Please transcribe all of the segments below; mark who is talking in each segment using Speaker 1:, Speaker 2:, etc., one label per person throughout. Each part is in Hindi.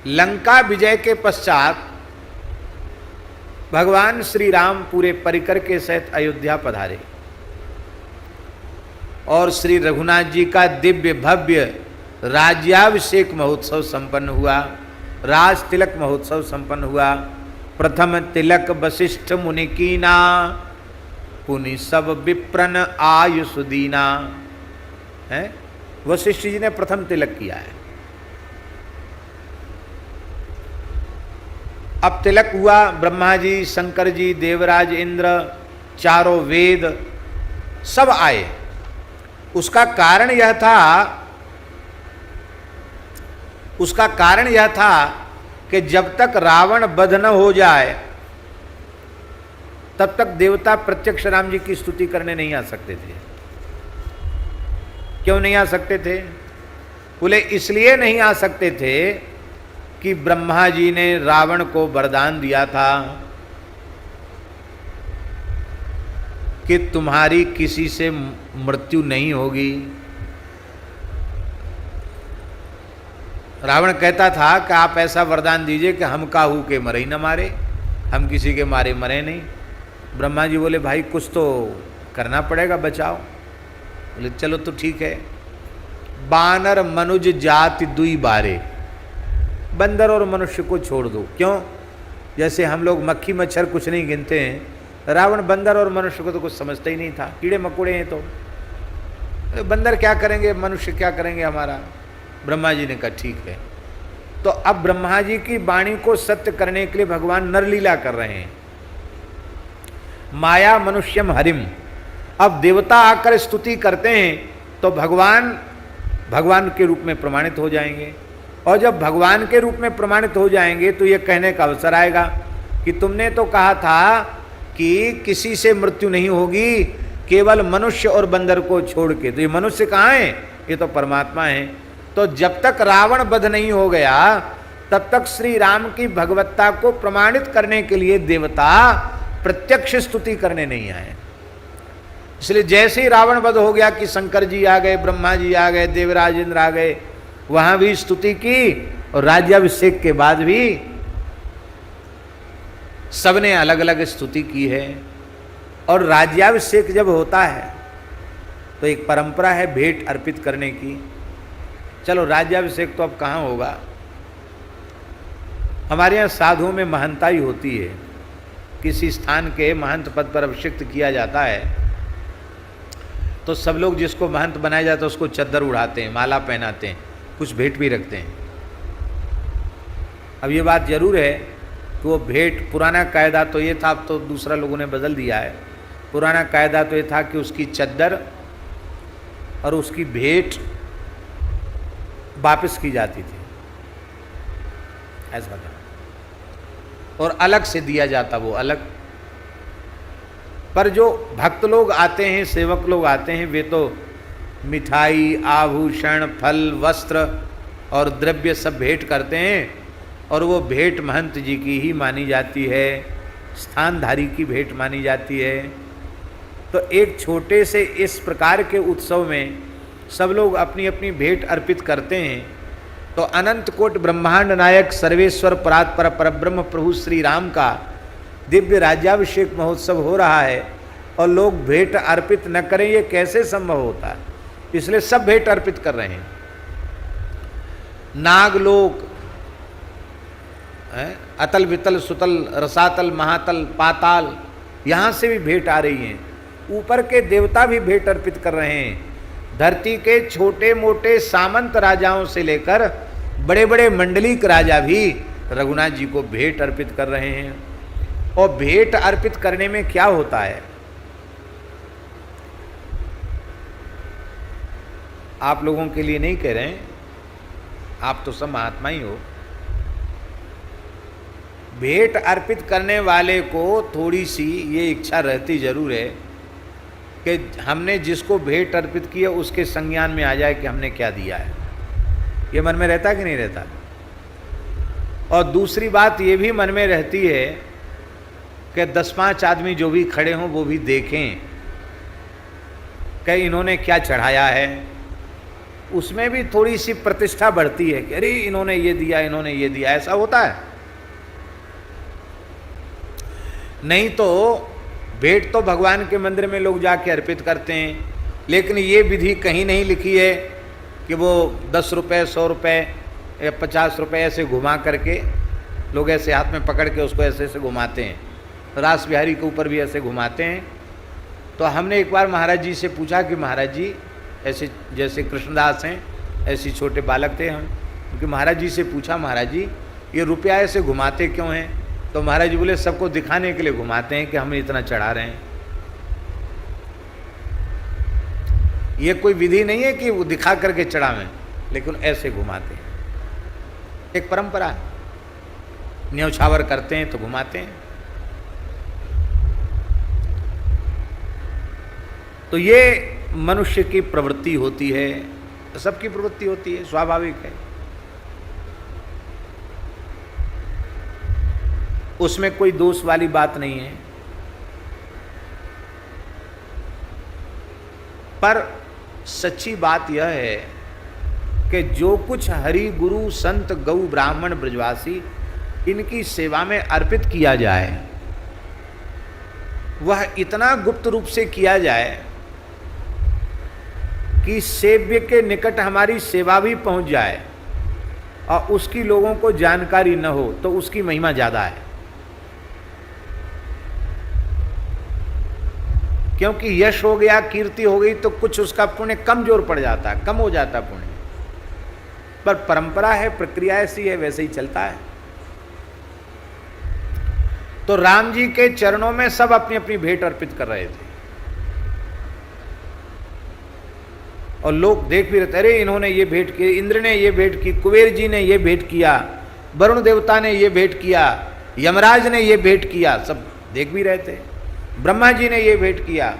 Speaker 1: लंका विजय के पश्चात भगवान श्री राम पूरे परिकर के सहित अयोध्या पधारे और श्री रघुनाथ जी का दिव्य भव्य राज्याभिषेक महोत्सव संपन्न हुआ, राज तिलक महोत्सव संपन्न हुआ। प्रथम तिलक वशिष्ठ मुनि कीना, पुनि सब विप्रन आयुष दीना। है, वशिष्ठ जी ने प्रथम तिलक किया है। अब तिलक हुआ, ब्रह्मा जी, शंकर जी, देवराज, इंद्र, चारों वेद सब आए। उसका कारण यह था कि जब तक रावण वध न हो जाए तब तक देवता प्रत्यक्ष राम जी की स्तुति करने नहीं आ सकते थे। क्यों नहीं आ सकते थे? बोले इसलिए नहीं आ सकते थे कि ब्रह्मा जी ने रावण को वरदान दिया था कि तुम्हारी किसी से मृत्यु नहीं होगी। रावण कहता था कि आप ऐसा वरदान दीजिए कि हम काहू के मरे ही न मारे, हम किसी के मारे मरे नहीं। ब्रह्मा जी बोले भाई कुछ तो करना पड़ेगा, बचाओ। बोले चलो तो ठीक है। बानर मनुज जाति दुई बारे, बंदर और मनुष्य को छोड़ दो। क्यों? जैसे हम लोग मक्खी मच्छर कुछ नहीं गिनते हैं, रावण बंदर और मनुष्य को तो कुछ समझता ही नहीं था। कीड़े मकोड़े हैं तो बंदर क्या करेंगे, मनुष्य क्या करेंगे हमारा। ब्रह्मा जी ने कहा ठीक है। तो अब ब्रह्मा जी की वाणी को सत्य करने के लिए भगवान नरलीला कर रहे हैं। माया मनुष्यम हरिम। अब देवता आकर स्तुति करते हैं तो भगवान के रूप में प्रमाणित हो जाएंगे, और जब भगवान के रूप में प्रमाणित हो जाएंगे तो ये कहने का अवसर आएगा कि तुमने तो कहा था कि किसी से मृत्यु नहीं होगी, केवल मनुष्य और बंदर को छोड़ के। तो ये मनुष्य कहाँ है? ये तो परमात्मा है। तो जब तक रावण वध नहीं हो गया तब तक श्री राम की भगवत्ता को प्रमाणित करने के लिए देवता प्रत्यक्ष स्तुति करने नहीं आए। इसलिए जैसे ही रावण वध हो गया कि शंकर जी आ गए, ब्रह्मा जी आ गए, देवराज इंद्र आ गए, वहां भी स्तुति की, और राज्याभिषेक के बाद भी सबने अलग अलग स्तुति की है। और राज्याभिषेक जब होता है तो एक परंपरा है भेंट अर्पित करने की। चलो राज्याभिषेक तो अब कहाँ होगा, हमारे यहाँ साधुओं में महंताई होती है। किसी स्थान के महंत पद पर अभिषिक्त किया जाता है तो सब लोग जिसको महंत बनाया जाता है उसको चद्दर उड़ाते हैं, माला पहनाते हैं, कुछ भेंट भी रखते हैं। अब ये बात जरूर है कि वो भेंट, पुराना कायदा तो ये था, अब तो दूसरा लोगों ने बदल दिया है। पुराना कायदा तो ये था कि उसकी चद्दर और उसकी भेंट वापस की जाती थी, ऐसा था, और अलग से दिया जाता वो अलग। पर जो भक्त लोग आते हैं, सेवक लोग आते हैं, वे तो मिठाई, आभूषण, फल, वस्त्र और द्रव्य सब भेंट करते हैं, और वो भेंट महंत जी की ही मानी जाती है, स्थानधारी की भेंट मानी जाती है। तो एक छोटे से इस प्रकार के उत्सव में सब लोग अपनी अपनी भेंट अर्पित करते हैं। तो अनंत कोट ब्रह्मांड नायक सर्वेश्वर परात्पर परब्रह्म प्रभु श्री राम का दिव्य राज्याभिषेक महोत्सव हो रहा है और लोग भेंट अर्पित न करें, ये कैसे संभव होता है? इसलिए सब भेंट अर्पित कर रहे हैं। नागलोक, अतल वितल सुतल रसातल महातल पाताल, यहाँ से भी भेंट आ रही हैं। ऊपर के देवता भी भेंट अर्पित कर रहे हैं। धरती के छोटे मोटे सामंत राजाओं से लेकर बड़े बड़े मंडलिक राजा भी रघुनाथ जी को भेंट अर्पित कर रहे हैं। और भेंट अर्पित करने में क्या होता है? आप लोगों के लिए नहीं कह रहे हैं, आप तो सब महात्मा ही हो। भेंट अर्पित करने वाले को थोड़ी सी ये इच्छा रहती जरूर है कि हमने जिसको भेंट अर्पित की है उसके संज्ञान में आ जाए कि हमने क्या दिया है। ये मन में रहता कि नहीं रहता? और दूसरी बात ये भी मन में रहती है कि 10-5 आदमी जो भी खड़े हों वो भी देखें कि इन्होंने क्या चढ़ाया है। उसमें भी थोड़ी सी प्रतिष्ठा बढ़ती है कि अरे इन्होंने ये दिया, इन्होंने ये दिया, ऐसा होता है। नहीं तो भेंट तो भगवान के मंदिर में लोग जाके अर्पित करते हैं, लेकिन ये विधि कहीं नहीं लिखी है कि वो 10 रुपये, 100 रुपये या 50 रुपये ऐसे घुमा करके लोग ऐसे हाथ में पकड़ के उसको ऐसे ऐसे घुमाते हैं। रास बिहारी के ऊपर भी ऐसे घुमाते हैं। तो हमने एक बार महाराज जी से पूछा कि महाराज जी, ऐसे जैसे कृष्णदास हैं ऐसे छोटे बालक थे हम, क्योंकि महाराज जी से पूछा, महाराज जी ये रुपया ऐसे घुमाते क्यों हैं? तो महाराज जी बोले सबको दिखाने के लिए घुमाते हैं कि हम इतना चढ़ा रहे हैं। ये कोई विधि नहीं है कि वो दिखा करके चढ़ावें, लेकिन ऐसे घुमाते हैं, एक परंपरा है। न्यौछावर करते हैं तो घुमाते हैं। तो ये मनुष्य की प्रवृत्ति होती है, सबकी प्रवृत्ति होती है, स्वाभाविक है। उसमें कोई दोष वाली बात नहीं है। पर सच्ची बात यह है कि जो कुछ हरि गुरु संत गौ ब्राह्मण ब्रजवासी इनकी सेवा में अर्पित किया जाए, वह इतना गुप्त रूप से किया जाए कि सेव्य के निकट हमारी सेवा भी पहुंच जाए और उसकी लोगों को जानकारी न हो, तो उसकी महिमा ज्यादा है। क्योंकि यश हो गया, कीर्ति हो गई, तो कुछ उसका पुण्य कमजोर पड़ जाता है, कम हो जाता है पुण्य। पर परंपरा है, प्रक्रिया ऐसी है, वैसे ही चलता है। तो राम जी के चरणों में सब अपनी अपनी भेंट अर्पित कर रहे थे और लोग देख भी रहे थे, अरे इन्होंने ये भेंट की, इंद्र ने ये भेंट की, कुबेर जी ने ये भेंट किया, वरुण देवता ने ये भेंट किया, यमराज ने ये भेंट किया, सब देख भी रहे थे। ब्रह्मा जी ने ये भेंट किया।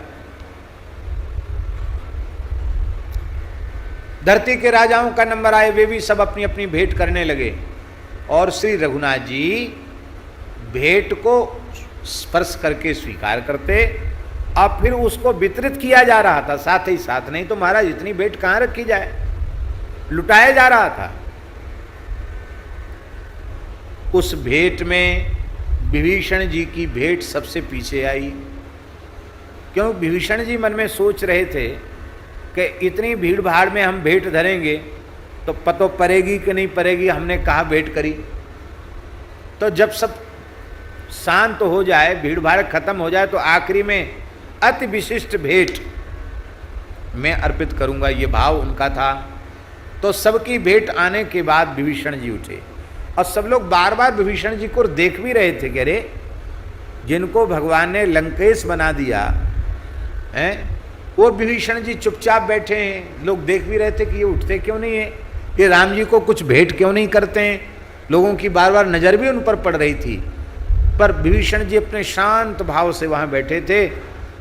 Speaker 1: धरती के राजाओं का नंबर आए, वे भी सब अपनी अपनी भेंट करने लगे। और श्री रघुनाथ जी भेंट को स्पर्श करके स्वीकार करते और फिर उसको वितरित किया जा रहा था साथ ही साथ। नहीं तो महाराज इतनी भेंट कहाँ रखी जाए, लुटाया जा रहा था। उस भेंट में विभीषण जी की भेंट सबसे पीछे आई। क्यों? विभीषण जी मन में सोच रहे थे कि इतनी भीड़ भाड़ में हम भेंट धरेंगे तो पतो पड़ेगी कि नहीं पड़ेगी, हमने कहा भेंट करी। तो जब सब शांत हो जाए, भीड़ भाड़ खत्म हो जाए, तो आखिरी में अति विशिष्ट भेंट मैं अर्पित करूंगा, ये भाव उनका था। तो सबकी भेंट आने के बाद विभीषण जी उठे और सब लोग बार बार विभीषण जी को देख भी रहे थे कि अरे जिनको भगवान ने लंकेश बना दिया है, वो विभीषण जी चुपचाप बैठे हैं। लोग देख भी रहे थे कि ये उठते क्यों नहीं है, ये राम जी को कुछ भेंट क्यों नहीं करते हैं। लोगों की बार बार नजर भी उन पर पड़ रही थी, पर विभीषण जी अपने शांत भाव से वहां बैठे थे।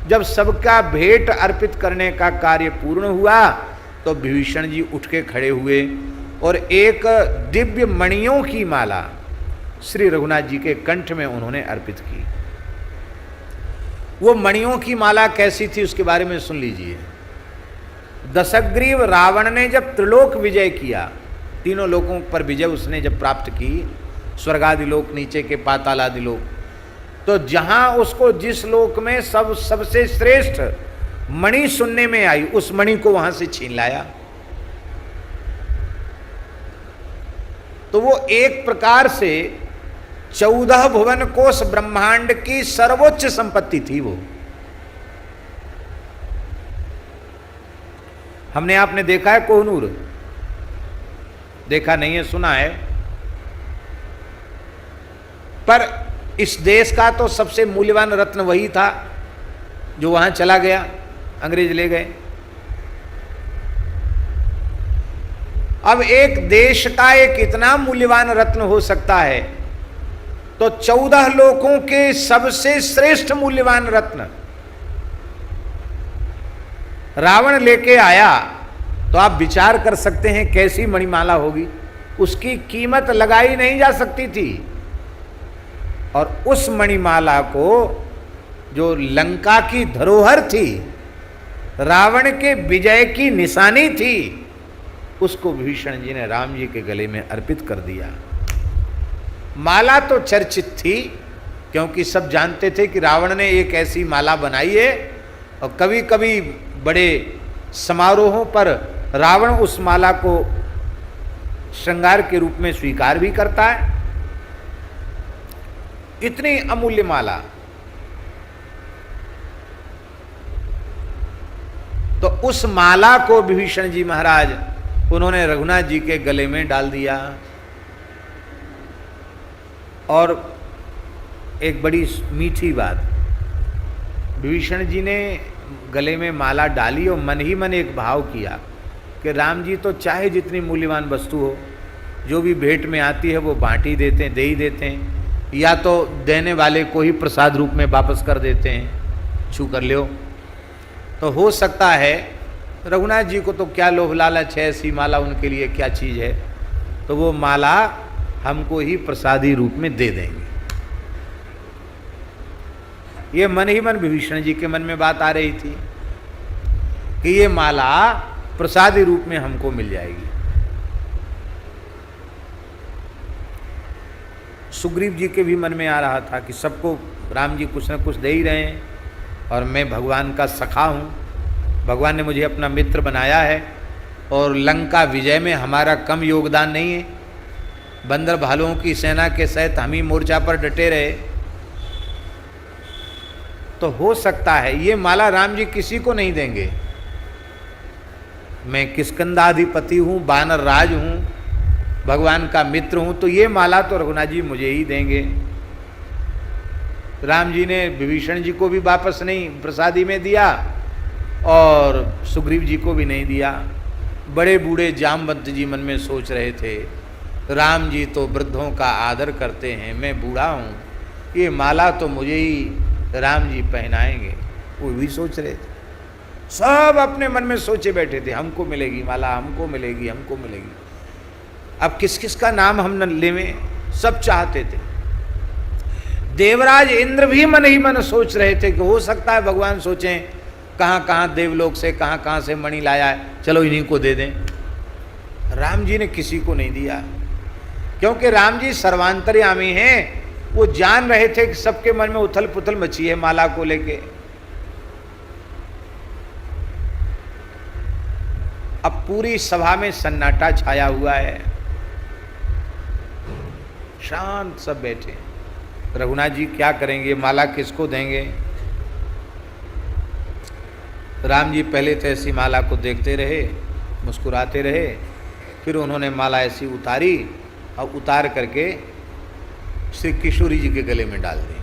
Speaker 1: जब सबका भेंट अर्पित करने का कार्य पूर्ण हुआ तो विभीषण जी उठ के खड़े हुए और एक दिव्य मणियों की माला श्री रघुनाथ जी के कंठ में उन्होंने अर्पित की। वो मणियों की माला कैसी थी उसके बारे में सुन लीजिए। दशग्रीव रावण ने जब त्रिलोक विजय किया, तीनों लोकों पर विजय उसने जब प्राप्त की, स्वर्गादि लोक, नीचे के पाताल आदि लोक, तो जहां उसको जिस लोक में सबसे श्रेष्ठ मणि सुनने में आई, उस मणि को वहां से छीन लाया। तो वो एक प्रकार से 14 भुवन कोश ब्रह्मांड की सर्वोच्च संपत्ति थी वो। हमने आपने देखा है कोहनूर? देखा नहीं है, सुना है। पर इस देश का तो सबसे मूल्यवान रत्न वही था जो वहां चला गया, अंग्रेज ले गए। अब एक देश का एक इतना मूल्यवान रत्न हो सकता है, तो 14 लोकों के सबसे श्रेष्ठ मूल्यवान रत्न रावण लेके आया, तो आप विचार कर सकते हैं कैसी मणिमाला होगी। उसकी कीमत लगाई नहीं जा सकती थी। और उस मणिमाला को, जो लंका की धरोहर थी, रावण के विजय की निशानी थी, उसको विभीषण जी ने राम जी के गले में अर्पित कर दिया। माला तो चर्चित थी, क्योंकि सब जानते थे कि रावण ने एक ऐसी माला बनाई है, और कभी कभी बड़े समारोहों पर रावण उस माला को श्रृंगार के रूप में स्वीकार भी करता है। इतनी अमूल्य माला, तो उस माला को विभीषण जी महाराज उन्होंने रघुनाथ जी के गले में डाल दिया। और एक बड़ी मीठी बात, विभीषण जी ने गले में माला डाली और मन ही मन एक भाव किया कि राम जी तो चाहे जितनी मूल्यवान वस्तु हो, जो भी भेंट में आती है वो बांटी देते हैं, दे ही देते हैं, या तो देने वाले को ही प्रसाद रूप में वापस कर देते हैं, छू कर लो। तो हो सकता है रघुनाथ जी को तो क्या लोभ लालच है, ऐसी माला उनके लिए क्या चीज़ है, तो वो माला हमको ही प्रसादी रूप में दे देंगे। ये मन ही मन विभीषण जी के मन में बात आ रही थी कि ये माला प्रसादी रूप में हमको मिल जाएगी। सुग्रीव जी के भी मन में आ रहा था कि सबको राम जी कुछ न कुछ दे ही रहे हैं, और मैं भगवान का सखा हूँ, भगवान ने मुझे अपना मित्र बनाया है, और लंका विजय में हमारा कम योगदान नहीं है। बंदर भालुओं की सेना के सहित हम ही मोर्चा पर डटे रहे, तो हो सकता है ये माला राम जी किसी को नहीं देंगे। मैं किष्किंधाधिपति हूँ, बानर राज हूँ, भगवान का मित्र हूँ, तो ये माला तो रघुनाथ जी मुझे ही देंगे। राम जी ने विभीषण जी को भी वापस नहीं प्रसादी में दिया, और सुग्रीव जी को भी नहीं दिया। बड़े बूढ़े जामवंत जी मन में सोच रहे थे, राम जी तो वृद्धों का आदर करते हैं, मैं बूढ़ा हूँ, ये माला तो मुझे ही राम जी पहनाएंगे। वो भी सोच रहे थे, सब अपने मन में सोचे बैठे थे, हमको मिलेगी माला, हमको मिलेगी, हमको मिलेगी। अब किस किस का नाम हम न लेवें, सब चाहते थे। देवराज इंद्र भी मन ही मन सोच रहे थे कि हो सकता है भगवान सोचें कहाँ कहाँ देवलोक से कहाँ कहाँ से मणि लाया है, चलो इन्हीं को दे दें। राम जी ने किसी को नहीं दिया, क्योंकि राम जी सर्वांतर्यामी हैं। वो जान रहे थे कि सबके मन में उथल पुथल मची है माला को लेके। अब पूरी सभा में सन्नाटा छाया हुआ है, शांत सब बैठे। रघुनाथ जी क्या करेंगे, माला किसको देंगे। राम जी पहले तो ऐसी माला को देखते रहे, मुस्कुराते रहे, फिर उन्होंने माला ऐसी उतारी और उतार करके श्री किशोरी जी के गले में डाल दी।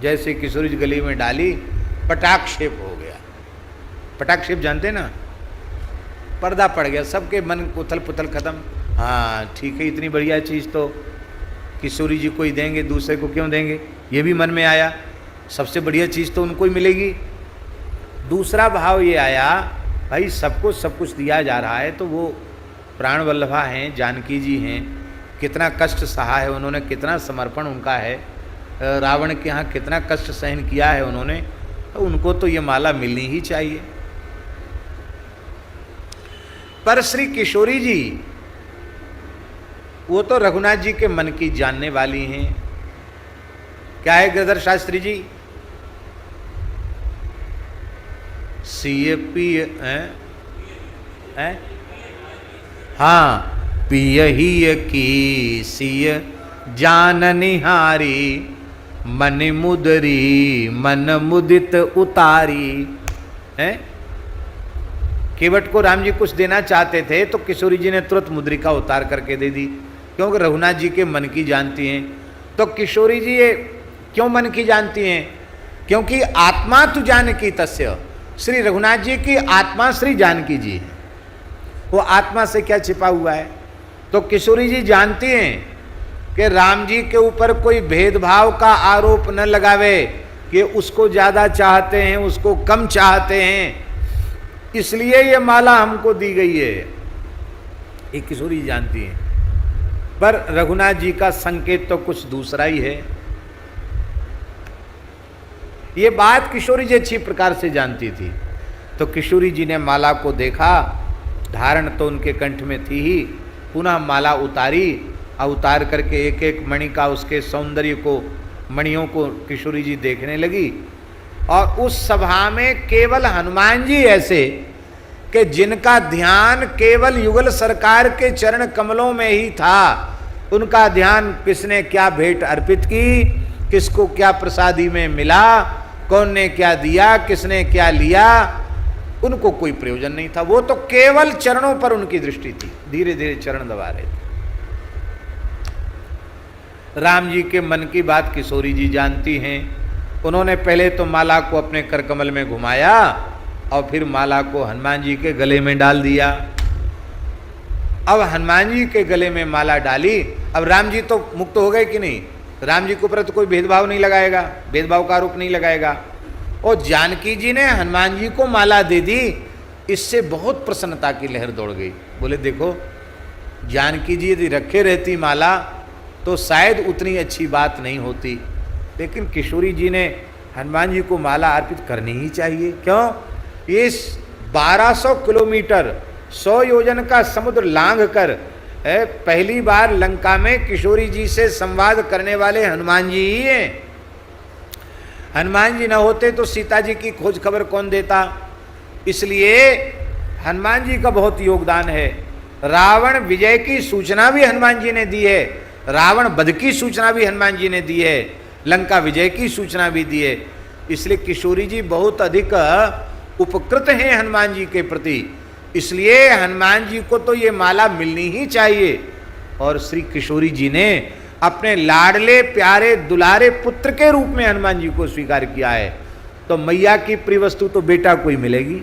Speaker 1: जैसे किशोरी जी गले में डाली, पटाक्षेप हो गया। पटाक्षेप जानते ना, पर्दा पड़ गया, सबके मन उथल पुथल खत्म। हाँ ठीक है, इतनी बढ़िया चीज़ तो किशोरी जी को ही देंगे, दूसरे को क्यों देंगे, ये भी मन में आया। सबसे बढ़िया चीज़ तो उनको ही मिलेगी। दूसरा भाव ये आया, भाई सबको सब कुछ दिया जा रहा है, तो वो प्राण वल्लभा हैं, जानकी जी हैं, कितना कष्ट सहा है उन्होंने, कितना समर्पण उनका है, रावण के यहाँ कितना कष्ट सहन किया है उन्होंने, तो उनको तो ये माला मिलनी ही चाहिए। पर श्री किशोरी जी वो तो रघुनाथ जी के मन की जानने वाली हैं। क्या है गिरधर शास्त्री जी, सिय पिय हैं? हाँ, पिय ही की सिय जान निहारी, मन मुदरी मन मुदित उतारी। हैं? केवट को राम जी कुछ देना चाहते थे, तो किशोरी जी ने तुरंत मुद्रिका उतार करके दे दी, क्योंकि रघुनाथ जी के मन की जानती हैं। तो किशोरी जी ये क्यों मन की जानती हैं? क्योंकि आत्मा तु जानकी तस्य, श्री रघुनाथ जी की आत्मा श्री जानकी जी है। वो आत्मा से क्या छिपा हुआ है, तो किशोरी जी जानती हैं कि राम जी के ऊपर कोई भेदभाव का आरोप न लगावे कि उसको ज़्यादा चाहते हैं, उसको कम चाहते हैं, इसलिए ये माला हमको दी गई है। ये किशोरी जी जानती हैं। पर रघुनाथ जी का संकेत तो कुछ दूसरा ही है। ये बात किशोरी जी अच्छी प्रकार से जानती थी। तो किशोरी जी ने माला को देखा धारण तो उनके कंठ में थी ही, पुनः माला उतारी, उतार करके एक एक मणि का, उसके सौंदर्य को, मणियों को किशोरी जी देखने लगी। और उस सभा में केवल हनुमान जी ऐसे कि जिनका ध्यान केवल युगल सरकार के चरण कमलों में ही था। उनका ध्यान किसने क्या भेंट अर्पित की, किसको क्या प्रसादी में मिला, कौन ने क्या दिया, किसने क्या लिया, उनको कोई प्रयोजन नहीं था। वो तो केवल चरणों पर उनकी दृष्टि थी, धीरे धीरे चरण दबा रहे थे। राम जी के मन की बात किशोरी जी जानती हैं। उन्होंने पहले तो माला को अपने करकमल में घुमाया और फिर माला को हनुमान जी के गले में डाल दिया। अब हनुमान जी के गले में माला डाली, अब राम जी तो मुक्त हो गए कि नहीं? राम जी के ऊपर तो कोई भेदभाव नहीं लगाएगा, भेदभाव का आरोप नहीं लगाएगा। और जानकी जी ने हनुमान जी को माला दे दी, इससे बहुत प्रसन्नता की लहर दौड़ गई। बोले देखो, जानकी जी यदि रखे रहती माला तो शायद उतनी अच्छी बात नहीं होती, लेकिन किशोरी जी ने हनुमान जी को माला अर्पित करनी ही चाहिए। क्यों? ये 1200 किलोमीटर 100 योजन का समुद्र लांघ कर पहली बार लंका में किशोरी जी से संवाद करने वाले हनुमान जी ही हैं। हनुमान जी न होते तो सीता जी की खोज खबर कौन देता? इसलिए हनुमान जी का बहुत योगदान है। रावण विजय की सूचना भी हनुमान जी ने दी है, रावण वध की सूचना भी हनुमान जी ने दी है, लंका विजय की सूचना भी दी है। इसलिए किशोरी जी बहुत अधिक उपकृत हैं हनुमान जी के प्रति, इसलिए हनुमान जी को तो ये माला मिलनी ही चाहिए। और श्री किशोरी जी ने अपने लाडले प्यारे दुलारे पुत्र के रूप में हनुमान जी को स्वीकार किया है, तो मैया की प्रिय वस्तु तो बेटा को ही मिलेगी।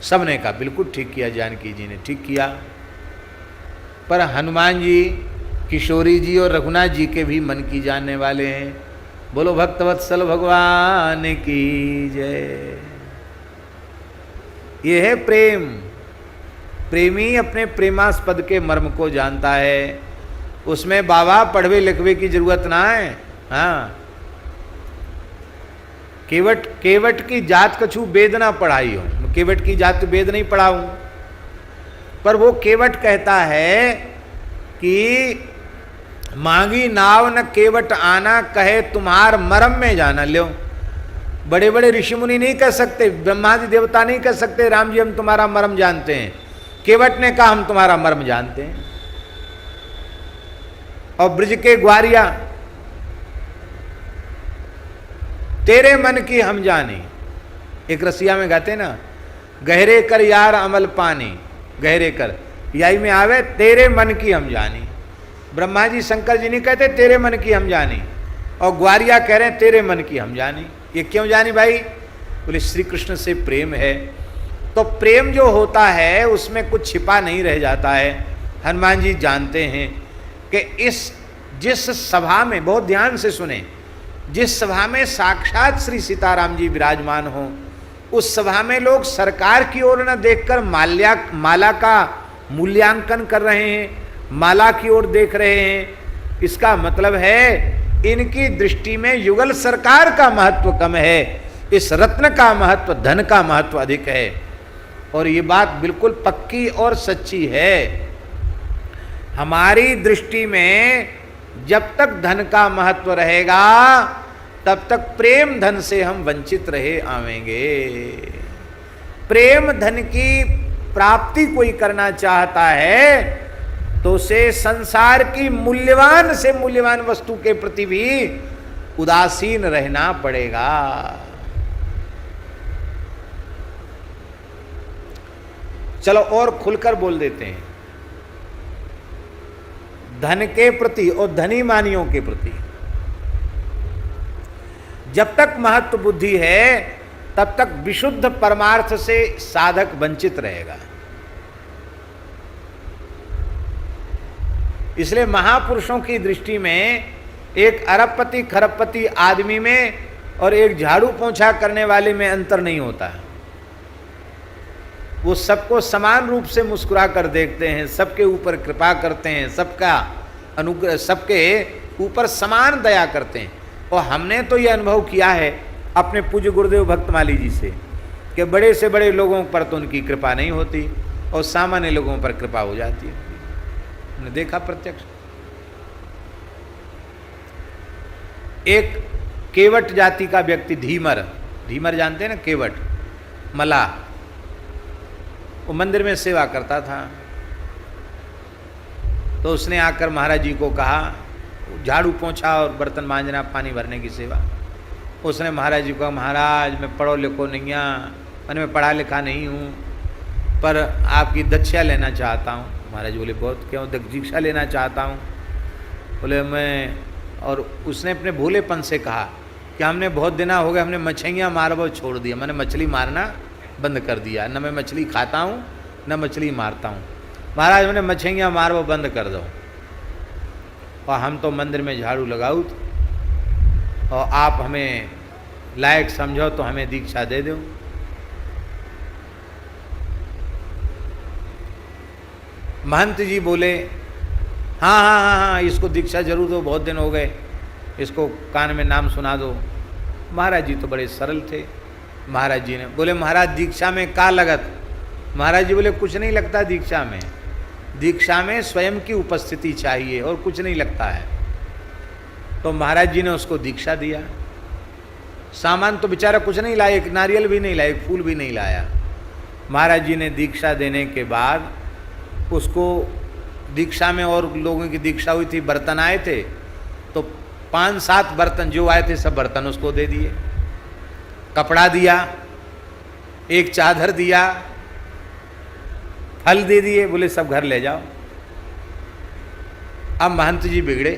Speaker 1: सबने कहा बिल्कुल ठीक किया, जानकी जी ने ठीक किया। पर हनुमान जी किशोरी जी और रघुनाथ जी के भी मन की जानने वाले हैं। बोलो भक्तवत्सल भगवान की जय। ये है प्रेम। प्रेमी अपने प्रेमास्पद के मर्म को जानता है, उसमें बाबा पढ़वे लिखवे की जरूरत ना है। हाँ, केवट की जात कछु वेद ना पढ़ाई हो, केवट की जात वेद नहीं पढ़ाऊं, पर वो केवट कहता है कि मांगी नाव न केवट आना, कहे तुम्हार मरम में जाना। लो, बड़े बड़े ऋषि मुनि नहीं कह सकते, ब्रह्मादि देवता नहीं कह सकते राम जी हम तुम्हारा मर्म जानते हैं। केवट ने कहा हम तुम्हारा मर्म जानते हैं। और ब्रज के ग्वारिया, तेरे मन की हम जानी, एक रसिया में गाते ना, गहरे कर यार अमल पानी, गहरे कर यही में आवे तेरे मन की हम जानी। ब्रह्मा जी शंकर जी नहीं कहते तेरे मन की हम जानी, और ग्वारिया कह रहे हैं तेरे मन की हम जानी। ये क्यों जानी भाई? बोले श्री कृष्ण से प्रेम है, तो प्रेम जो होता है उसमें कुछ छिपा नहीं रह जाता है। हनुमान जी जानते हैं कि जिस सभा में, बहुत ध्यान से सुने, जिस सभा में साक्षात श्री सीताराम जी विराजमान हो, उस सभा में लोग सरकार की ओर न देखकर माला का मूल्यांकन कर रहे हैं, माला की ओर देख रहे हैं। इसका मतलब है इनकी दृष्टि में युगल सरकार का महत्व कम है, इस रत्न का महत्व, धन का महत्व अधिक है। और ये बात बिल्कुल पक्की और सच्ची है। हमारी दृष्टि में जब तक धन का महत्व रहेगा तब तक प्रेम धन से हम वंचित रहे आवेंगे। प्रेम धन की प्राप्ति कोई करना चाहता है तो उसे संसार की मूल्यवान से मूल्यवान वस्तु के प्रति भी उदासीन रहना पड़ेगा। चलो और खुलकर बोल देते हैं, धन के प्रति और धनी मानियों के प्रति जब तक महत्व बुद्धि है तब तक विशुद्ध परमार्थ से साधक वंचित रहेगा। इसलिए महापुरुषों की दृष्टि में एक अरबपति खरबपति आदमी में और एक झाड़ू पोंछा करने वाले में अंतर नहीं होता है। वो सबको समान रूप से मुस्कुरा कर देखते हैं, सबके ऊपर कृपा करते हैं, सबका अनुग्रह, सबके ऊपर समान दया करते हैं। और हमने तो ये अनुभव किया है अपने पूज्य गुरुदेव भक्तमाली जी से कि बड़े से बड़े लोगों पर तो उनकी कृपा नहीं होती, और सामान्य लोगों पर कृपा हो जाती है। हमने देखा प्रत्यक्ष। एक केवट जाति का व्यक्ति, धीमर, धीमर जानते हैं ना, केवट मलाह, वो मंदिर में सेवा करता था। तो उसने आकर महाराज जी को कहा, झाड़ू पोंछा और बर्तन मांजना, पानी भरने की सेवा। उसने महाराज जी को कहा, महाराज मैं पढ़ो लिखो नहीं, मैंने मैं पढ़ा लिखा नहीं हूँ, पर आपकी दीक्षा लेना चाहता हूँ। महाराज बोले बहुत, क्यों दीक्षा लेना चाहता हूँ? बोले मैं, और उसने अपने भोलेपन से कहा कि हमने बहुत दिन हो गए, हमने मछलियाँ मारना छोड़ दिया, मैंने मछली मारना बंद कर दिया, न मैं मछली खाता हूँ न मछली मारता हूँ। महाराज मैंने मछलियाँ मारना बंद कर दो, और हम तो मंदिर में झाड़ू लगाऊँ, और आप हमें लायक समझो तो हमें दीक्षा दे दो। महंत जी बोले हाँ हाँ हाँ हाँ, इसको दीक्षा जरूर दो, बहुत दिन हो गए, इसको कान में नाम सुना दो। महाराज जी तो बड़े सरल थे। महाराज जी ने बोले, महाराज दीक्षा में क्या लगत? महाराज जी बोले कुछ नहीं लगता दीक्षा में, दीक्षा में स्वयं की उपस्थिति चाहिए और कुछ नहीं लगता है। तो महाराज जी ने उसको दीक्षा दिया। सामान तो बेचारा कुछ नहीं लाया, एक नारियल भी नहीं लाया, एक फूल भी नहीं लाया। महाराज जी ने दीक्षा देने के बाद उसको, दीक्षा में और लोगों की दीक्षा हुई थी, बर्तन आए थे, तो 5-7 बर्तन जो आए थे सब बर्तन उसको दे दिए, कपड़ा दिया, एक चादर दिया, फल दे दिए, बोले सब घर ले जाओ। अब महंत जी बिगड़े।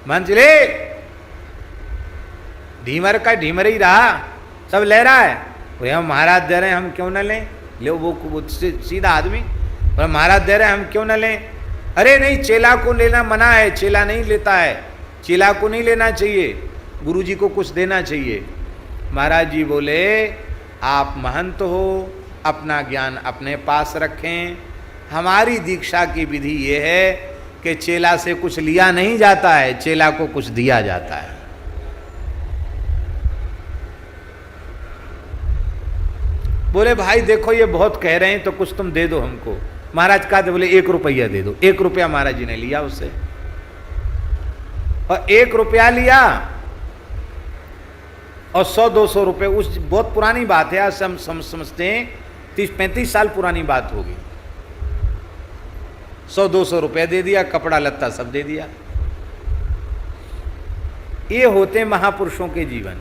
Speaker 1: महंत जी ले, ढीमर का ढीमर ही रहा, सब ले रहा है, बोले हम महाराज दे रहे हैं, हम क्यों न लें? ले वो सीधा आदमी, बोले महाराज दे रहे हैं, हम क्यों न लें? अरे नहीं, चेला को लेना मना है, चेला नहीं लेता है, चेला को नहीं लेना चाहिए, गुरुजी को कुछ देना चाहिए। महाराज जी बोले आप महंत हो, अपना ज्ञान अपने पास रखें, हमारी दीक्षा की विधि ये है कि चेला से कुछ लिया नहीं जाता है, चेला को कुछ दिया जाता है। बोले भाई देखो ये बहुत कह रहे हैं तो कुछ तुम दे दो हमको। महाराज का दे, बोले 1 रुपया दे दो। 1 रुपया महाराज जी ने लिया उससे, और 1 रुपया लिया और 100-200 रुपए, उस बहुत पुरानी बात है, आज हम समझते हैं 30-35 साल पुरानी बात होगी। 100-200 रुपए दे दिया, कपड़ा लत्ता सब दे दिया। ये होते महापुरुषों के जीवन,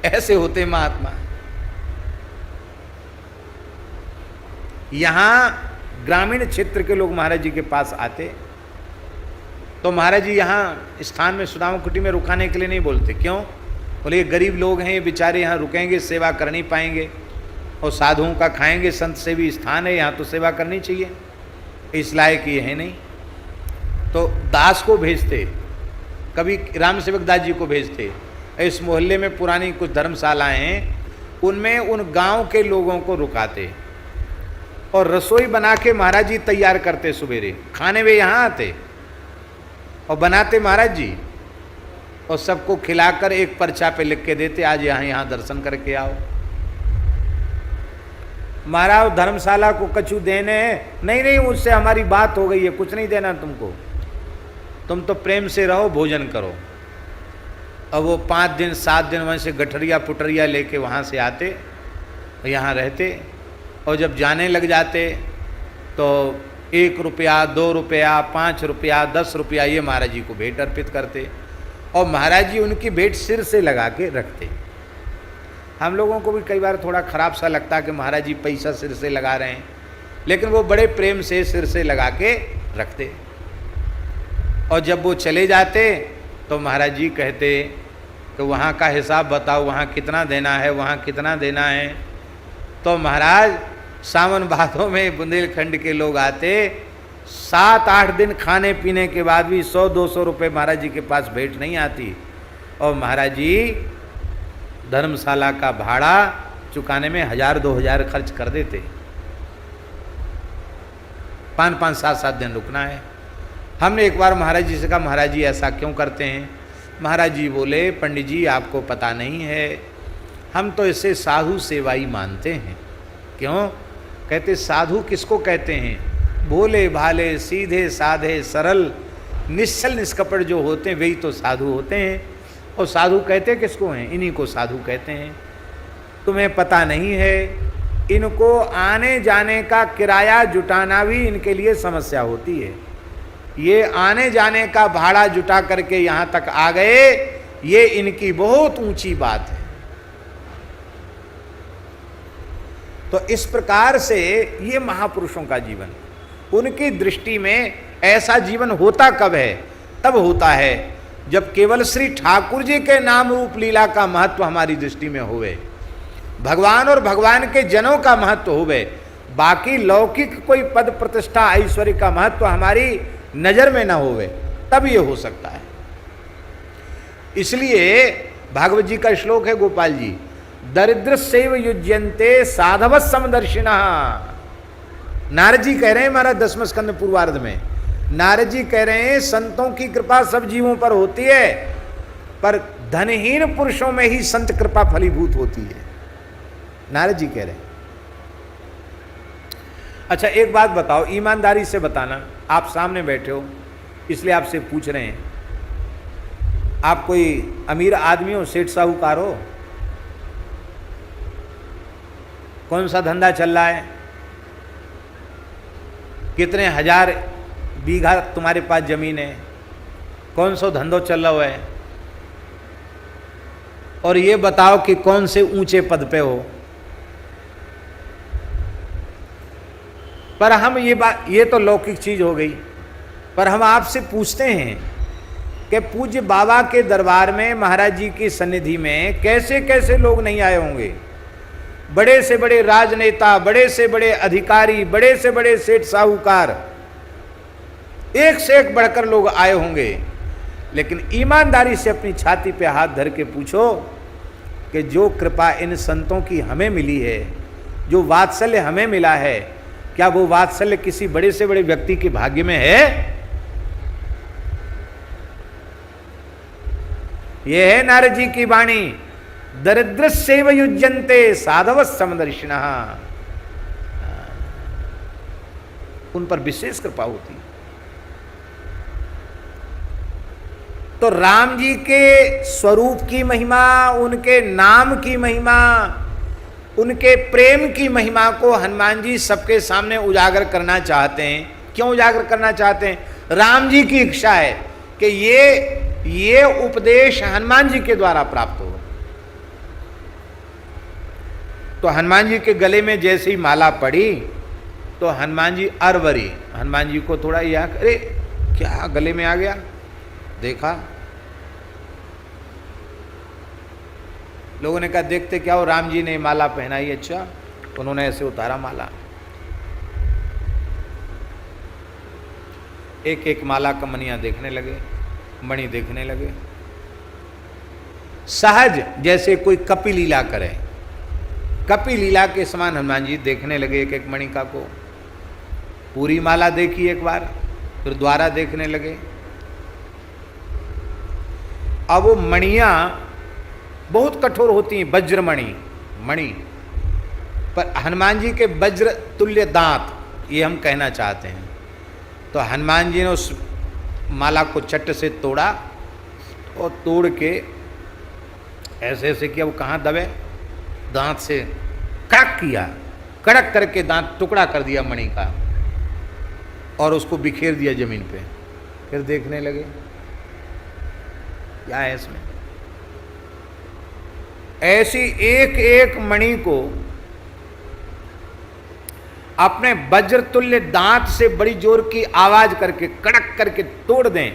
Speaker 1: ऐसे होते महात्मा। यहां ग्रामीण क्षेत्र के लोग महाराज जी के पास आते तो महाराज जी यहाँ स्थान में सुदामा कुटी में रुकाने के लिए नहीं बोलते। क्यों? बोले ये गरीब लोग हैं, ये बेचारे यहाँ रुकेंगे, सेवा कर नहीं पाएंगे, और साधुओं का खाएंगे, संत सेवी स्थान है, यहाँ तो सेवा करनी चाहिए, इस लायक ये है नहीं। तो दास को भेजते, कभी राम सेवक दास जी को भेजते। इस मोहल्ले में पुरानी कुछ धर्मशालाएँ हैं, उनमें उन गांव के लोगों को रुकाते और रसोई बना के महाराज जी तैयार करते, सवेरे खाने वे यहाँ आते और बनाते महाराज जी, और सबको खिलाकर एक पर्चा पे लिख के देते, आज यहाँ दर्शन करके आओ। महाराज धर्मशाला को कछु देने हैं? नहीं नहीं, उससे हमारी बात हो गई है, कुछ नहीं देना तुमको, तुम तो प्रेम से रहो, भोजन करो। अब वो 5 दिन 7 दिन वहाँ से गठरिया पुटरिया लेके वहाँ से आते, यहाँ रहते, और जब जाने लग जाते तो 1 रुपया 2 रुपया 5 रुपया 10 रुपया ये महाराज जी को भेंट अर्पित करते, और महाराज जी उनकी भेंट सिर से लगा के रखते। हम लोगों को भी कई बार थोड़ा खराब सा लगता है कि महाराज जी पैसा सिर से लगा रहे हैं, लेकिन वो बड़े प्रेम से सिर से लगा के रखते। और जब वो चले जाते तो महाराज जी कहते कि वहाँ का हिसाब बताओ, वहाँ कितना देना है, वहाँ कितना देना है। तो महाराज सावन भादों में बुंदेलखंड के लोग आते, 7-8 दिन खाने पीने के बाद भी 100-200 रुपये महाराज जी के पास भेंट नहीं आती, और महाराज जी धर्मशाला का भाड़ा चुकाने में 1000-2000 खर्च कर देते। 5-5 7-7 दिन रुकना है। हमने एक बार महाराज जी से कहा, महाराज जी ऐसा क्यों करते हैं? महाराज जी बोले, पंडित जी आपको पता नहीं है, हम तो इसे साधु सेवा ही मानते हैं। क्यों? कहते साधु किसको कहते हैं? भोले भाले सीधे साधे सरल निश्चल निष्कपट जो होते हैं वही तो साधु होते हैं। और साधु कहते किसको हैं? इन्हीं को साधु कहते हैं। तुम्हें पता नहीं है, इनको आने जाने का किराया जुटाना भी इनके लिए समस्या होती है। ये आने जाने का भाड़ा जुटा करके यहाँ तक आ गए, ये इनकी बहुत ऊंची बात है। तो इस प्रकार से ये महापुरुषों का जीवन, उनकी दृष्टि में ऐसा जीवन होता कब है? तब होता है जब केवल श्री ठाकुर जी के नाम रूप लीला का महत्व हमारी दृष्टि में होवे, भगवान और भगवान के जनों का महत्व होवे, बाकी लौकिक कोई पद प्रतिष्ठा ऐश्वर्य का महत्व हमारी नजर में ना होवे, तब ये हो सकता है। इसलिए भागवत जी का श्लोक है गोपाल जी, दरिद्र सेव युज्यन्ते साधव समदर्शिना। नारद जी कह रहे हैं महाराज 10वें स्कंद पूर्वार्ध में, नारद जी कह रहे हैं संतों की कृपा सब जीवों पर होती है, पर धनहीन पुरुषों में ही संत कृपा फलीभूत होती है, नारद जी कह रहे हैं। अच्छा एक बात बताओ, ईमानदारी से बताना, आप सामने बैठे हो इसलिए आपसे पूछ रहे हैं, आप कोई अमीर आदमी हो, सेठ साहूकार हो? कौन सा धंधा चल रहा है? कितने हजार बीघा तुम्हारे पास जमीन है? कौन सा धंधो चल रहा है? और ये बताओ कि कौन से ऊंचे पद पे हो? पर हम ये तो लौकिक चीज हो गई, पर हम आपसे पूछते हैं कि पूज्य बाबा के दरबार में, महाराज जी की सन्निधि में कैसे कैसे लोग नहीं आए होंगे? बड़े से बड़े राजनेता, बड़े से बड़े अधिकारी, बड़े से बड़े सेठ साहूकार, एक से एक बढ़कर लोग आए होंगे। लेकिन ईमानदारी से अपनी छाती पे हाथ धर के पूछो कि जो कृपा इन संतों की हमें मिली है, जो वात्सल्य हमें मिला है, क्या वो वात्सल्य किसी बड़े से बड़े व्यक्ति के भाग्य में है? ये है नारद जी की वाणी, दरिद्र सेव युज्यन्ते साधव समदर्शिना। उन पर विशेष कृपा होती। तो राम जी के स्वरूप की महिमा, उनके नाम की महिमा, उनके प्रेम की महिमा को हनुमान जी सबके सामने उजागर करना चाहते हैं। क्यों उजागर करना चाहते हैं? राम जी की इच्छा है कि ये उपदेश हनुमान जी के द्वारा प्राप्त हो। तो हनुमान जी के गले में जैसे ही माला पड़ी तो हनुमान जी अरवरी, हनुमान जी को थोड़ा यह, अरे क्या गले में आ गया, देखा, लोगों ने कहा देखते क्या हो, राम जी ने माला पहनाई। अच्छा, उन्होंने ऐसे उतारा माला, एक एक माला का मणियां देखने लगे, मणि देखने लगे, सहज जैसे कोई कपि लीला करे, कपि लीला के समान हनुमान जी देखने लगे एक एक मणिका को। पूरी माला देखी एक बार, फिर द्वारा देखने लगे। अब वो मणियां बहुत कठोर होती हैं, वज्रमणि मणि, पर हनुमान जी के वज्र तुल्य दांत, ये हम कहना चाहते हैं। तो हनुमान जी ने उस माला को चट से तोड़ा और तोड़ के ऐसे ऐसे किया, वो कहाँ दबे, दांत से कड़क किया, कड़क करके दांत टुकड़ा कर दिया मणि का और उसको बिखेर दिया जमीन पे। फिर देखने लगे क्या है इसमें। ऐसी एक एक मणि को अपने वज्रतुल्य दांत से बड़ी जोर की आवाज करके कड़क करके तोड़ दें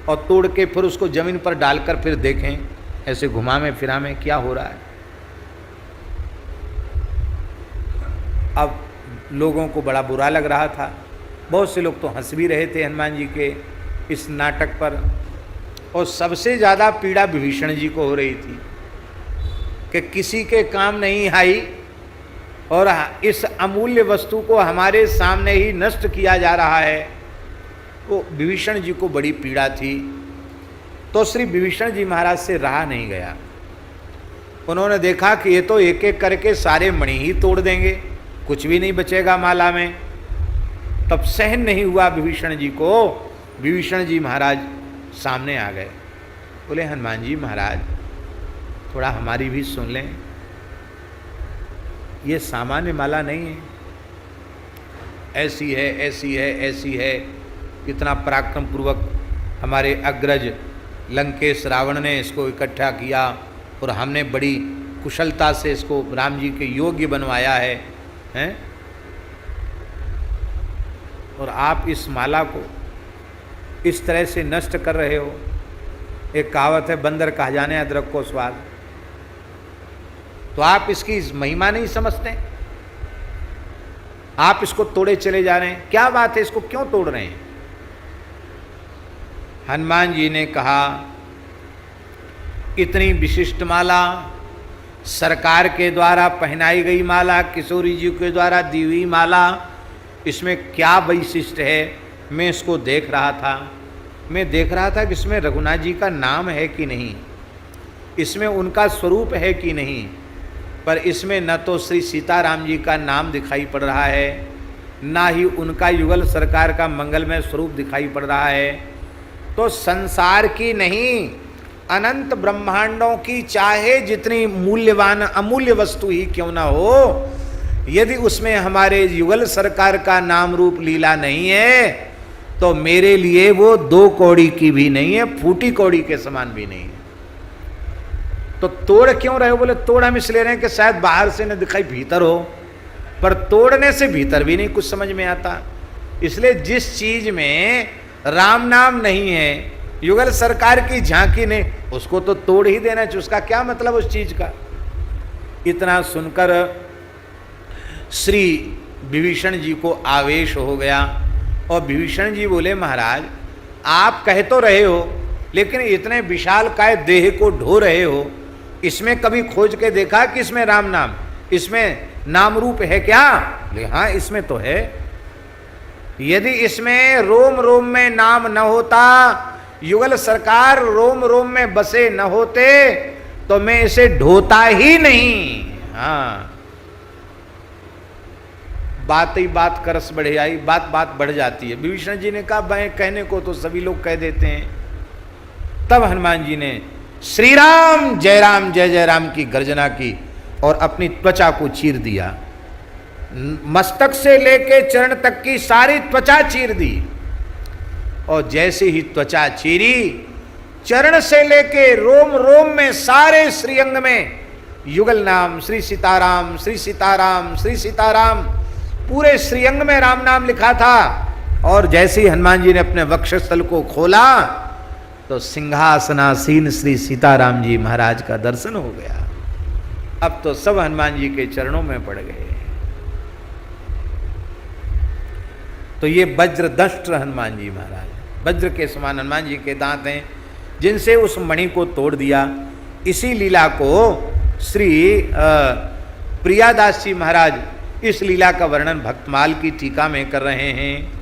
Speaker 1: और तोड़ के फिर उसको जमीन पर डालकर फिर देखें, ऐसे घुमावे फिरावे क्या हो रहा है। अब लोगों को बड़ा बुरा लग रहा था, बहुत से लोग तो हंस भी रहे थे हनुमान जी के इस नाटक पर, और सबसे ज़्यादा पीड़ा विभीषण जी को हो रही थी कि किसी के काम नहीं आई और इस अमूल्य वस्तु को हमारे सामने ही नष्ट किया जा रहा है। वो विभीषण जी को बड़ी पीड़ा थी। तो श्री विभीषण जी महाराज से रहा नहीं गया, उन्होंने देखा कि ये तो एक एक करके सारे मणि ही तोड़ देंगे, कुछ भी नहीं बचेगा माला में। तब सहन नहीं हुआ विभीषण जी को। विभीषण जी महाराज सामने आ गए, बोले हनुमान जी महाराज थोड़ा हमारी भी सुन लें, ये सामान्य माला नहीं है, ऐसी है ऐसी है ऐसी है। कितना पराक्रम पूर्वक हमारे अग्रज लंकेश रावण ने इसको इकट्ठा किया और हमने बड़ी कुशलता से इसको राम जी के योग्य बनवाया है, हैं? और आप इस माला को इस तरह से नष्ट कर रहे हो। एक कहावत है, बंदर कहा जाने अदरक को स्वाद। तो आप इसकी महिमा नहीं समझते, आप इसको तोड़े चले जा रहे हैं। क्या बात है, इसको क्यों तोड़ रहे हैं? हनुमान जी ने कहा इतनी विशिष्ट माला, सरकार के द्वारा पहनाई गई माला, किशोरी जी के द्वारा दी हुई माला, इसमें क्या वैशिष्ट है? मैं इसको देख रहा था, मैं देख रहा था कि इसमें रघुनाथ जी का नाम है कि नहीं, इसमें उनका स्वरूप है कि नहीं, पर इसमें न तो श्री सीताराम जी का नाम दिखाई पड़ रहा है, ना ही उनका युगल सरकार का मंगलमय स्वरूप दिखाई पड़ रहा है। तो संसार की नहीं, अनंत ब्रह्मांडों की चाहे जितनी मूल्यवान अमूल्य वस्तु ही क्यों ना हो, यदि उसमें हमारे युगल सरकार का नाम रूप लीला नहीं है तो मेरे लिए वो 2 कौड़ी की भी नहीं है, फूटी कौड़ी के समान भी नहीं है। तो तोड़ क्यों रहे हो? बोले तोड़ हम इसलिए रहे हैं कि शायद बाहर से न दिखाई भीतर हो, पर तोड़ने से भीतर भी नहीं कुछ समझ में आता। इसलिए जिस चीज में राम नाम नहीं है, युगल सरकार की झांकी ने, उसको तो तोड़ ही देना चाहिए। उसका क्या मतलब उस चीज का? इतना सुनकर श्री विभीषण जी को आवेश हो गया और विभीषण जी बोले महाराज आप कह तो रहे हो, लेकिन इतने विशाल काय देह को ढो रहे हो, इसमें कभी खोज के देखा कि इसमें राम नाम, इसमें नाम रूप है क्या? बोले हाँ इसमें तो है। यदि इसमें रोम रोम में नाम न होता, युगल सरकार रोम रोम में बसे न होते, तो मैं इसे ढोता ही नहीं। हाँ, बात ही बात करस बढ़े आई, बात बात बढ़ जाती है। विभीषण जी ने कहा भाई कहने को तो सभी लोग कह देते हैं। तब हनुमान जी ने श्री राम जय जय राम की गर्जना की और अपनी त्वचा को चीर दिया। मस्तक से लेके चरण तक की सारी त्वचा चीर दी। और जैसे ही त्वचा चीरी, चरण से लेके रोम रोम में सारे श्रीअंग में युगल नाम श्री सीताराम श्री सीताराम श्री सीताराम, पूरे श्रीअंग में राम नाम लिखा था। और जैसे ही हनुमान जी ने अपने वक्षस्थल को खोला तो सिंहासनासीन श्री सीताराम जी महाराज का दर्शन हो गया। अब तो सब हनुमान जी के चरणों में पड़ गए। तो ये वज्रदष्ट हनुमान जी महाराज, वज्र के समान हनुमान जी के दांत हैं, जिनसे उस मणि को तोड़ दिया। इसी लीला को श्री प्रियादास जी महाराज इस लीला का वर्णन भक्तमाल की टीका में कर रहे हैं।